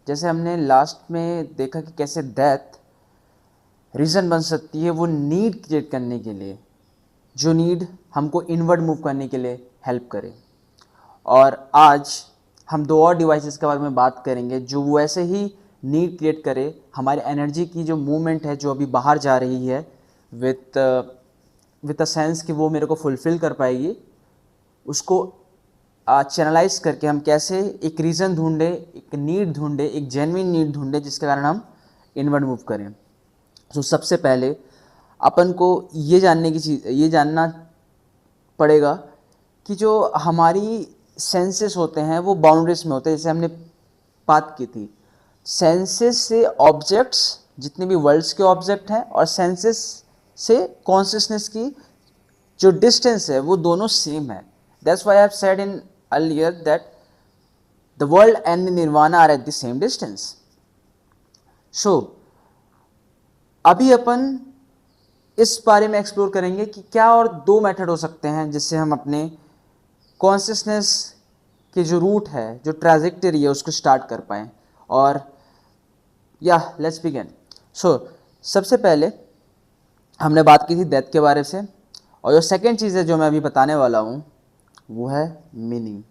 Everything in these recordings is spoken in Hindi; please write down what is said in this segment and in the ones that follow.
जैसे हमने लास्ट में देखा कि कैसे डेथ रीज़न बन सकती है वो नीड क्रिएट करने के लिए, जो नीड हमको इनवर्ड मूव करने के लिए हेल्प करे। और आज हम दो और डिवाइसेस के बारे में बात करेंगे जो वैसे ही नीड क्रिएट करे, हमारी एनर्जी की जो मूवमेंट है जो अभी बाहर जा रही है विथ अ सेंस कि वो मेरे को फुलफ़िल कर पाएगी, उसको चैनलाइज करके हम कैसे एक रीज़न ढूंढे, एक नीड ढूंढे, एक जेन्युइन नीड ढूंढे जिसके कारण हम इनवर्ड मूव करें। तो सबसे पहले अपन को ये जानना पड़ेगा कि जो हमारी सेंसेस होते हैं वो बाउंड्रीज में होते हैं। जैसे हमने बात की थी, सेंसेस से ऑब्जेक्ट्स, जितने भी वर्ल्ड्स के ऑब्जेक्ट हैं, और सेंसेस से कॉन्शियसनेस की जो डिस्टेंस है वो दोनों सेम है। That's why I have said in earlier that the world and nirvana are at the same distance. So अभी अपन इस बारे में एक्सप्लोर करेंगे कि क्या और दो मेथड हो सकते हैं जिससे हम अपने कॉन्शियसनेस के जो रूट है, जो ट्रैजेक्टरी है, उसको स्टार्ट कर पाएँ। और या लेट्स बिगिन। सो सबसे पहले हमने बात की थी डेथ के बारे से, और जो सेकेंड चीज़ है जो मैं अभी बताने वाला हूँ वो है meaning.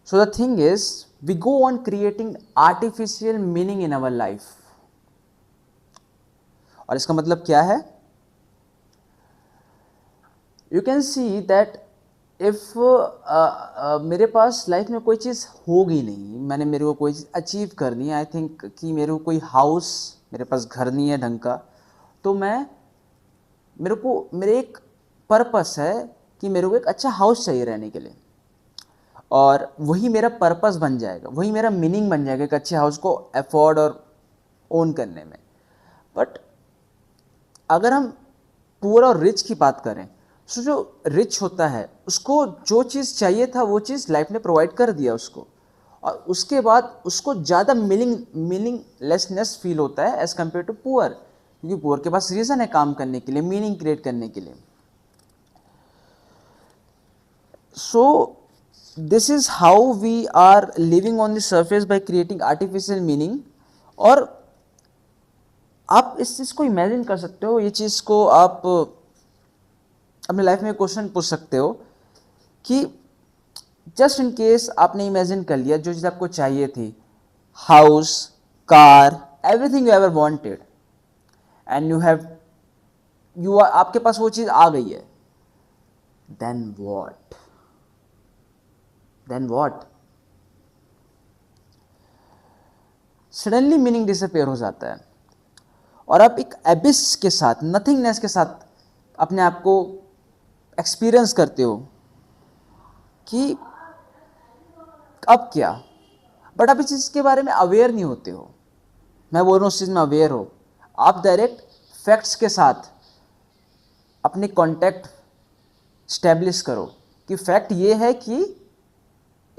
So the thing is we go on creating artificial meaning in our life. और इसका मतलब क्या है? You can see that if मेरे पास लाइफ में कोई चीज़ होगी नहीं, मेरे को कोई चीज़ अचीव करनी है, आई थिंक कि मेरे को कोई हाउस, मेरे पास घर नहीं है ढंग का, तो मेरे एक पर्पस है कि मेरे को एक अच्छा हाउस चाहिए रहने के लिए, और वही मेरा पर्पस बन जाएगा, वही मेरा मीनिंग बन जाएगा एक अच्छे हाउस को अफोर्ड और ओन करने में। बट अगर हम पुअर और रिच की बात करें, सो जो रिच होता है उसको जो चीज़ चाहिए था वो चीज़ लाइफ ने प्रोवाइड कर दिया उसको, और उसके बाद उसको ज़्यादा मीनिंगलेसनेस फील होता है एज़ कम्पेयर टू पुअर, क्योंकि पुअर के पास रीज़न है काम करने के लिए, मीनिंग क्रिएट करने के लिए। So this is how we are living on the surface by creating artificial meaning. और आप इस चीज़ को इमेजिन कर सकते हो, ये चीज़ को आप अपने लाइफ में क्वेश्चन पूछ सकते हो कि जस्ट इन केस आपने इमेजिन कर लिया जो चीज़ आपको चाहिए थी, house, car, everything you ever wanted, and आपके पास वो चीज़ आ गई है, then what? Suddenly meaning disappear हो जाता है, और आप एक एबिस के साथ, नथिंगनेस के साथ अपने आप को एक्सपीरियंस करते हो कि अब क्या। बट आप इस चीज़ के बारे में अवेयर नहीं होते हो। मैं बोल रहा हूँ उस चीज़ में अवेयर हो। आप डायरेक्ट फैक्ट्स के साथ अपने कॉन्टैक्ट स्टैब्लिश करो कि फैक्ट ये है कि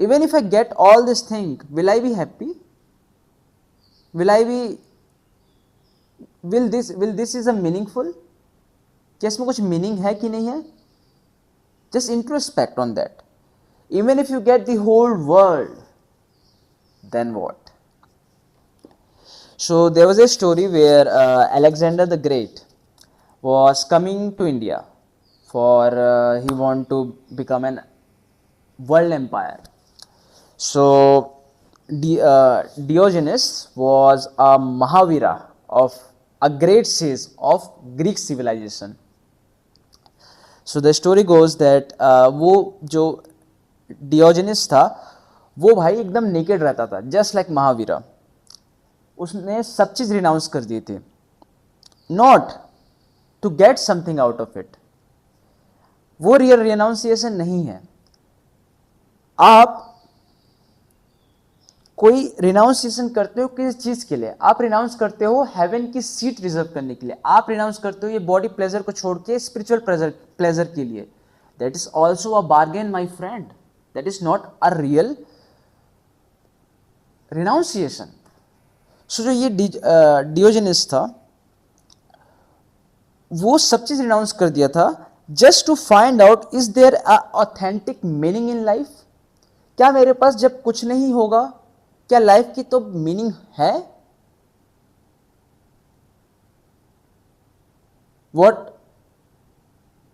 even if I get all this thing, will I be happy? Will this is a meaningful? क्या इसमें कुछ मीनिंग है कि नहीं है? Just introspect on that. Even if you get the whole world, then what? So there was a story where Alexander the Great was coming to India for he want to become an world empire. So Diogenes was a Mahavira of a great sage of Greek civilization. So the story goes that वो जो डियोजेनिस था वो भाई एकदम नेकेड रहता था, जस्ट लाइक महावीरा। उसने सब चीज़ रिनाउंस कर दी थी, not to get something out of it. वो रियल रिनाउंसिएशन नहीं है। आप कोई रिनाउंसिएशन करते हो किस चीज़ के लिए? आप रिनाउंस करते हो हेवन की सीट रिजर्व करने के लिए। आप रिनाउंस करते हो ये बॉडी प्लेजर को छोड़ के स्पिरिचुअल प्लेजर के लिए। That is also a bargain my friend, that is not a real renunciation. So जो ये डियोजेनिस था वो सब चीज रिनाउंस कर दिया था just to find out is there a authentic meaning in life. क्या मेरे पास जब कुछ नहीं होगा, क्या लाइफ की तो मीनिंग है? व्हाट,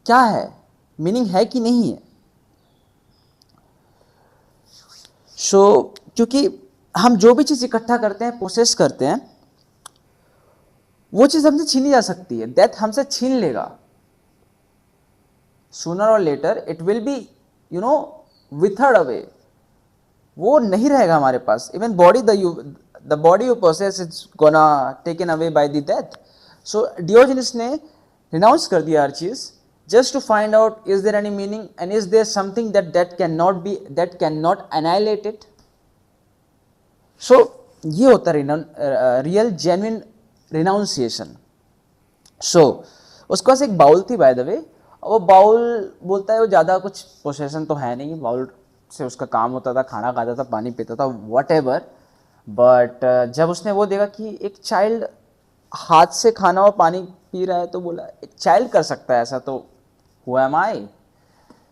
क्या है, मीनिंग है कि नहीं है? क्योंकि हम जो भी चीज इकट्ठा करते हैं, प्रोसेस करते हैं, वो चीज हमसे छीनी जा सकती है, डेथ हमसे छीन लेगा। Sooner or later it will be withered away, वो नहीं रहेगा हमारे पास। Even body, the body you possess it's gonna taken away by the death. So Diogenes ने रिनाउंस कर दिया हर चीज, just to find out is there any meaning and is there something that can not annihilate it. So ये होता है रियल जेन्युइन रिनाउंसिएशन। सो उसके पास एक बाउल थी बाय द वे, वो बाउल बोलता है वो ज़्यादा कुछ पोसेशन तो है नहीं, बाउल से उसका काम होता था, खाना खाता था, पानी पीता था, वट एवर। बट जब उसने वो देखा कि एक चाइल्ड हाथ से खाना और पानी पी रहा है, तो बोला एक चाइल्ड कर सकता है ऐसा, तो who am I?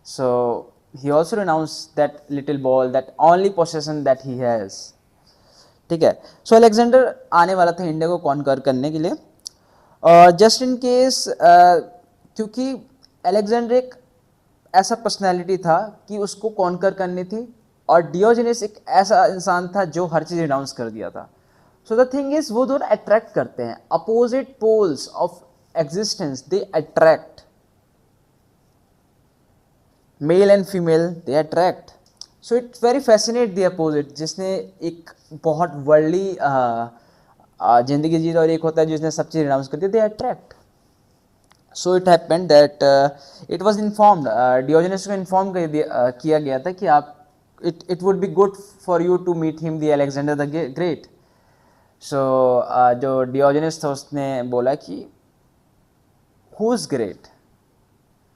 So he also renounce that little ball, that only possession that he has. ठीक है। सो अलेक्जेंडर आने वाला था इंडिया को कॉन्कर करने के लिए, जस्ट इन केस, क्योंकि अलेक्जेंडर एक ऐसा पर्सनैलिटी था कि उसको कॉन्कर करनी थी, और डियोजेनिस एक ऐसा इंसान था जो हर चीज़ रिनाउंस कर दिया था। सो द थिंग इज, वो दोनों अट्रैक्ट करते हैं, opposite poles of existence, they attract, male and female they attract. So it's very fascinate the opposite, जिसने एक बहुत वर्ल्डली जिंदगी जी और एक होता है जिसने सब चीज़ रिनाउंस कर दी, they attract. So it happened that it was informed, Diogenes को इन्फॉर्म किया गया था कि आप it would be good for you to meet him the Alexander the great. So जो डियोजेनिस था उसने बोला कि who is great,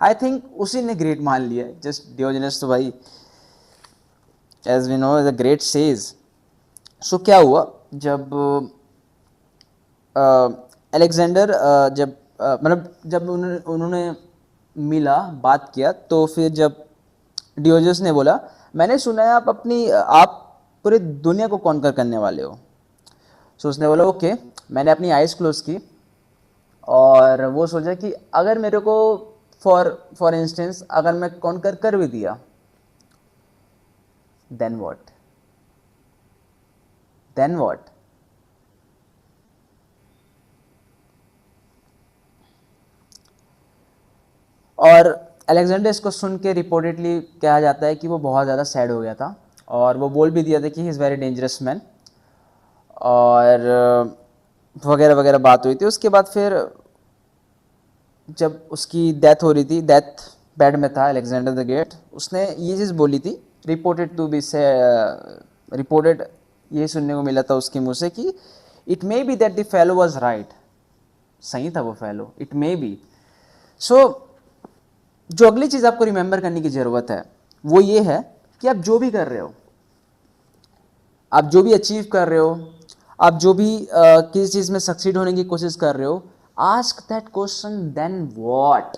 I think उसी ने ग्रेट मान लिया, जस्ट डियोजेनिस तो भाई as we know the great sage. So क्या हुआ, जब अलेक्जेंडर जब मतलब जब उन्होंने मिला, बात किया, तो फिर जब डियोजेनिस ने बोला मैंने सुना है आप पूरी दुनिया को कॉन्कर करने वाले हो। सो उसने बोला ओके। मैंने अपनी आइज क्लोज की और वो सोचा कि अगर मेरे को फॉर इंस्टेंस अगर मैं कॉन्कर कर भी दिया, देन व्हाट, देन व्हाट? और अलेक्जेंडर इसको सुन के रिपोर्टेडली कहा जाता है कि वो बहुत ज़्यादा सैड हो गया था, और वो बोल भी दिया था कि he is very dangerous man, और वगैरह वगैरह बात हुई थी। उसके बाद फिर जब उसकी डेथ हो रही थी, डेथ बेड में था अलेक्जेंडर द ग्रेट, उसने ये चीज़ बोली थी, रिपोर्टेड टू बी से रिपोर्टेड ये सुनने को मिला था उसके मुँह से कि it may be that the fellow was right, सही था वो फेलो, इट मे बी। सो जो अगली चीज़ आपको रिमेंबर करने की ज़रूरत है वो ये है कि आप जो भी कर रहे हो, आप जो भी अचीव कर रहे हो, आप जो भी किसी चीज़ में सक्सीड होने की कोशिश कर रहे हो, ask that question then what.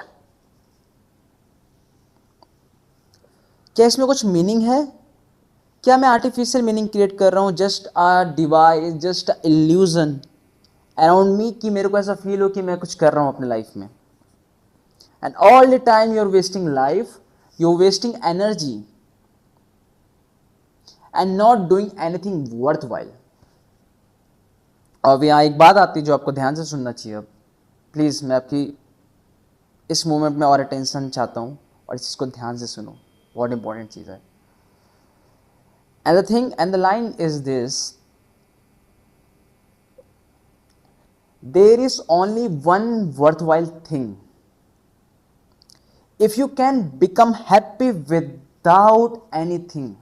क्या इसमें कुछ मीनिंग है? क्या मैं आर्टिफिशियल मीनिंग क्रिएट कर रहा हूँ, just a device, just a illusion around me, कि मेरे को ऐसा फील हो कि मैं कुछ कर रहा हूँ अपने लाइफ में, and all the time you are wasting life, you are wasting energy and not doing anything worthwhile. और यहाँ एक बात आती है जो आपको ध्यान से सुनना चाहिए। अब प्लीज़ मैं आपकी इस मोमेंट में और अटेंशन चाहता हूँ, और इस चीज़ को ध्यान से सुनो, बहुत इंपॉर्टेंट चीज़ है। And the thing and the line is this, there is only one worthwhile thing, if you can become happy without anything,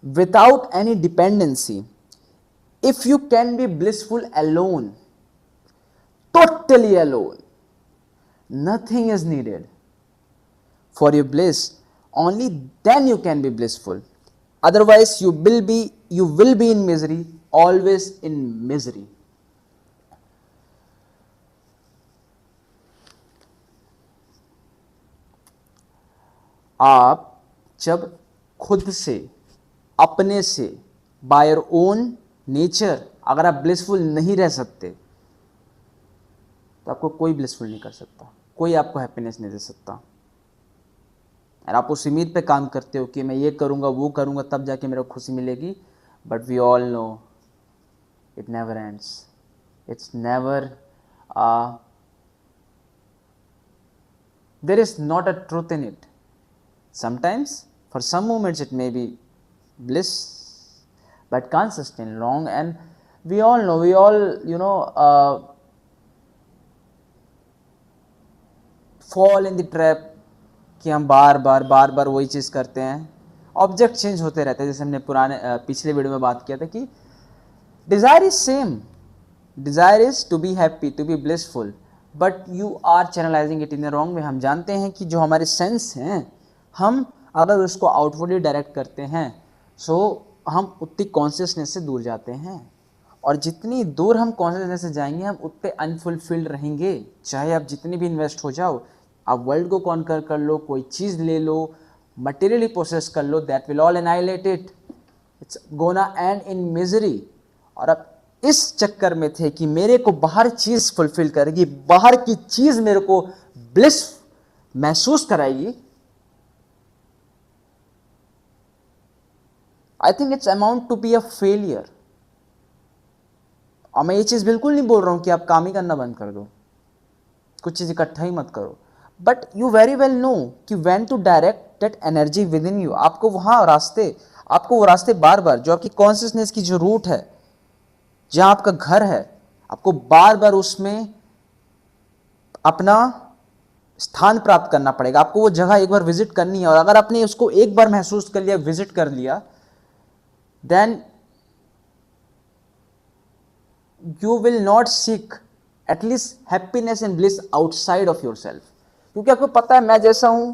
without any dependency, if you can be blissful alone, totally alone, nothing is needed for your bliss, only then you can be blissful, otherwise you will be in misery, always in misery. आप जब खुद से, अपने से, बाय योर ओन नेचर अगर आप ब्लिसफुल नहीं रह सकते तो आपको कोई ब्लिसफुल नहीं कर सकता, कोई आपको हैप्पीनेस नहीं दे सकता। और आप उस उम्मीद पे काम करते हो कि मैं ये करूँगा वो करूँगा तब जाके मेरे को खुशी मिलेगी, but we all know it never ends, it's never, there is not a truth in it. Sometimes for some moments it may be bliss, but can't sustain long. And we all know, we all fall in the trap कि हम बार बार वही चीज़ करते हैं। ऑब्जेक्ट चेंज होते रहते हैं, जैसे हमने पिछले वीडियो में बात किया था कि desire is same, desire is to be happy, to be blissful, but you are channelizing it in the wrong way. हम जानते हैं कि जो हमारे सेंस हैं, हम अगर उसको आउटवर्डली डायरेक्ट करते हैं सो हम उतनी कॉन्शियसनेस से दूर जाते हैं, और जितनी दूर हम कॉन्शियसनेस से जाएंगे हम उतने अनफुलफिल्ड रहेंगे। चाहे आप जितनी भी इन्वेस्ट हो जाओ, आप वर्ल्ड को कॉन्कर कर लो, कोई चीज़ ले लो, मटेरियली प्रोसेस कर लो, that will all annihilate it, it's gonna end in misery. और अब इस चक्कर में थे कि मेरे को बाहर चीज़ फुलफिल करेगी, बाहर की चीज़ मेरे को ब्लिस महसूस कराएगी। I think it's amount to be a failure. और मैं ये चीज़ बिल्कुल नहीं बोल रहा हूँ कि आप काम ही करना बंद कर दो, कुछ चीज़ इकट्ठा ही मत करो, but you very well know कि when to direct that energy within you. आपको वो रास्ते बार बार, जो आपकी कॉन्शियसनेस की जो रूट है, जहाँ आपका घर है, आपको बार बार उसमें अपना स्थान प्राप्त करना पड़ेगा। आपको वो जगह एक बार विजिट करनी है, और अगर आपने उसको एक बार महसूस कर लिया, विजिट कर लिया, then you will not seek at least happiness and bliss outside of yourself। क्योंकि आपको पता है मैं जैसा हूं,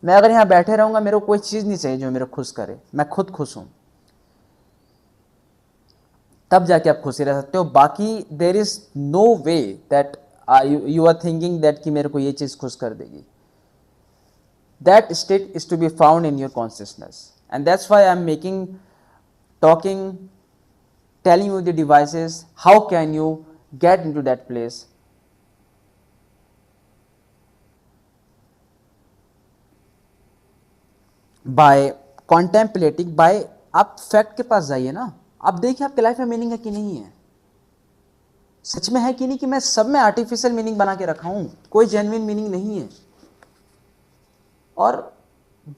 मैं अगर यहां बैठे रहूंगा, मेरे को कोई चीज नहीं चाहिए जो मेरे खुश करे, मैं खुद खुश हूं, तब जाके आप खुशी रह सकते हो। बाकी there is no way that you are thinking that कि मेरे को ये चीज खुश कर देगी। That state is to be found in your consciousness, and that's why I am talking, telling you the devices, how can you get into that place। by contemplating, by आप फैक्ट के पास जाइए ना, आप देखिए आपके लाइफ में मीनिंग है कि नहीं है, सच में है कि नहीं, कि मैं सब में आर्टिफिशियल मीनिंग बना के रखा हूं, कोई जेन्युइन मीनिंग नहीं है। और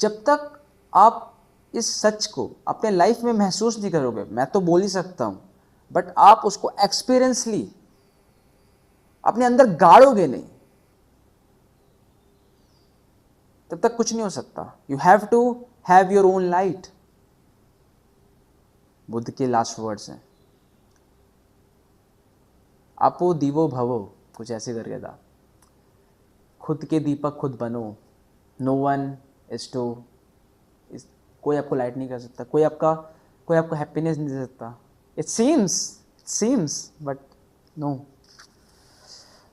जब तक आप इस सच को अपने लाइफ में महसूस नहीं करोगे, मैं तो बोल ही सकता हूं, बट आप उसको एक्सपीरियंसली अपने अंदर गाड़ोगे नहीं, तब तक कुछ नहीं हो सकता। You have to have your own light. Buddha के लास्ट वर्ड्स हैं, आपो दीवो भवो, कुछ ऐसे करके था, खुद के दीपक खुद बनो, नो वन इज टू, कोई आपको लाइट नहीं कर सकता, कोई आपको हैप्पीनेस नहीं दे सकता। It seems, but no.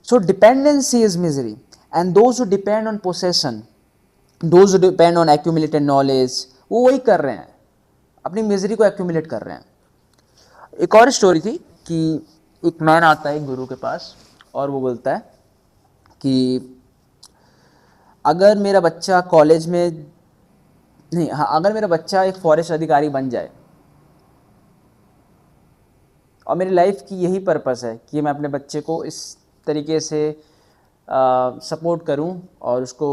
So dependency is misery, and those who depend on possession, those who depend on accumulated knowledge, वो वही कर रहे हैं, अपनी मिजरी को एक्यूमुलेट कर रहे हैं। एक और स्टोरी थी कि एक मैन आता है एक गुरु के पास, और वो बोलता है कि अगर मेरा बच्चा कॉलेज में नहीं, हाँ, अगर मेरा बच्चा एक फॉरेस्ट अधिकारी बन जाए, और मेरी लाइफ की यही पर्पस है कि मैं अपने बच्चे को इस तरीके से सपोर्ट करूं और उसको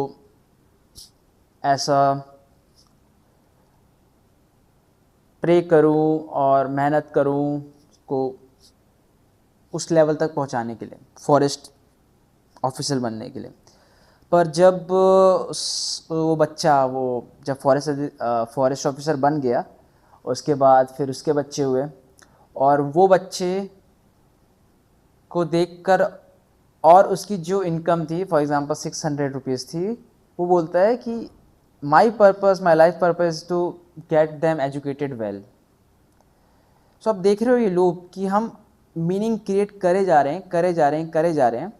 ऐसा प्रे करूं और मेहनत करूं को उस लेवल तक पहुंचाने के लिए, फॉरेस्ट ऑफिसर बनने के लिए। पर जब वो बच्चा जब फॉरेस्ट ऑफिसर बन गया, उसके बाद फिर उसके बच्चे हुए, और वो बच्चे को देखकर, और उसकी जो इनकम थी फॉर एग्जांपल 600 रुपीज़ थी, वो बोलता है कि my life purpose to get them educated well. So आप देख रहे हो ये लूप कि हम मीनिंग क्रिएट करे जा रहे हैं।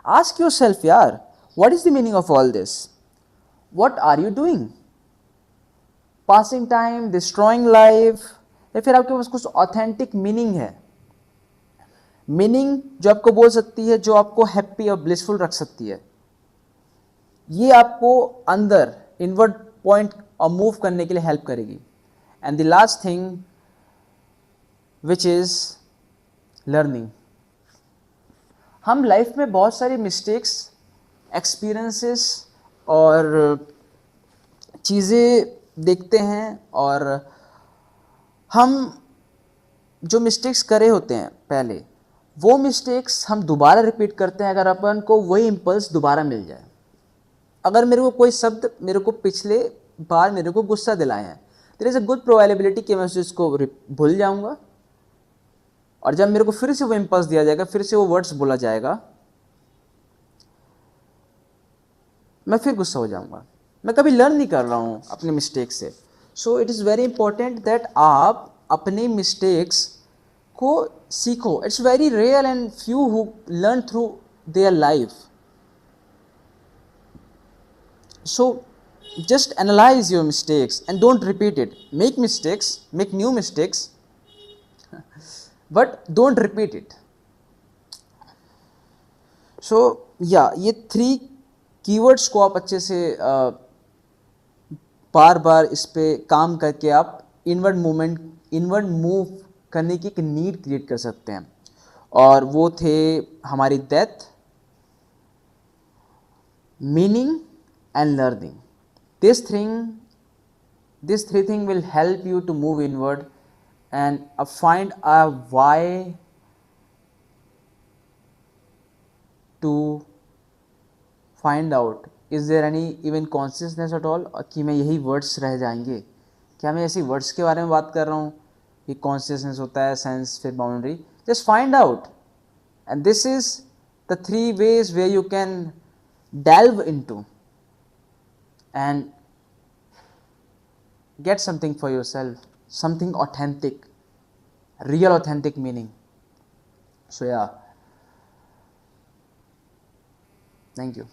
आस्क योरसेल्फ यार, what is the meaning of all this, what are you doing, passing time, destroying life, या फिर आपके पास कुछ ऑथेंटिक मीनिंग है, मीनिंग जो आपको बोल सकती है, जो आपको हैप्पी और ब्लिसफुल रख सकती है, ये आपको अंदर इनवर्ड पॉइंट और मूव करने के लिए हेल्प करेगी. And the last thing which is learning. हम लाइफ में बहुत सारी मिस्टेक्स, एक्सपीरियंसेस और चीज़ें देखते हैं, और हम जो मिस्टेक्स करे होते हैं पहले, वो मिस्टेक्स हम दोबारा रिपीट करते हैं अगर अपन को वही इम्पल्स दोबारा मिल जाए. अगर मेरे को कोई शब्द मेरे को पिछले बार मेरे को गुस्सा दिलाए हैं, there is a good probability कि मैं उसको भूल जाऊंगा, और जब मेरे को फिर से वो इम्पल्स दिया जाएगा, फिर से वो वर्ड्स बोला जाएगा, मैं फिर गुस्सा हो जाऊंगा. मैं कभी लर्न नहीं कर रहा हूँ अपने मिस्टेक से. So it is very important that आप अपने मिस्टेक्स को सीखो. It's very rare and few who learn through their life. So just analyze your mistakes and don't repeat it. Make mistakes, make new mistakes, but don't repeat it. So yeah, ये 3 keywords को आप अच्छे से बार बार इस पे काम करके आप इनवर्ड मूव करने की एक नीड क्रिएट कर सकते हैं. और वो थे हमारी death, meaning and learning. This three thing will help you to move inward and find a why to find out is there any even consciousness at all, कि मैं यही वर्ड्स रह जाएंगे, क्या मैं ऐसी वर्ड्स के बारे में बात कर रहा हूँ कि कॉन्शियसनेस होता है, सेंस, फिर boundary. Just find out, and this is the 3 ways where you can delve into and get something for yourself, something authentic, real authentic meaning. So yeah, thank you.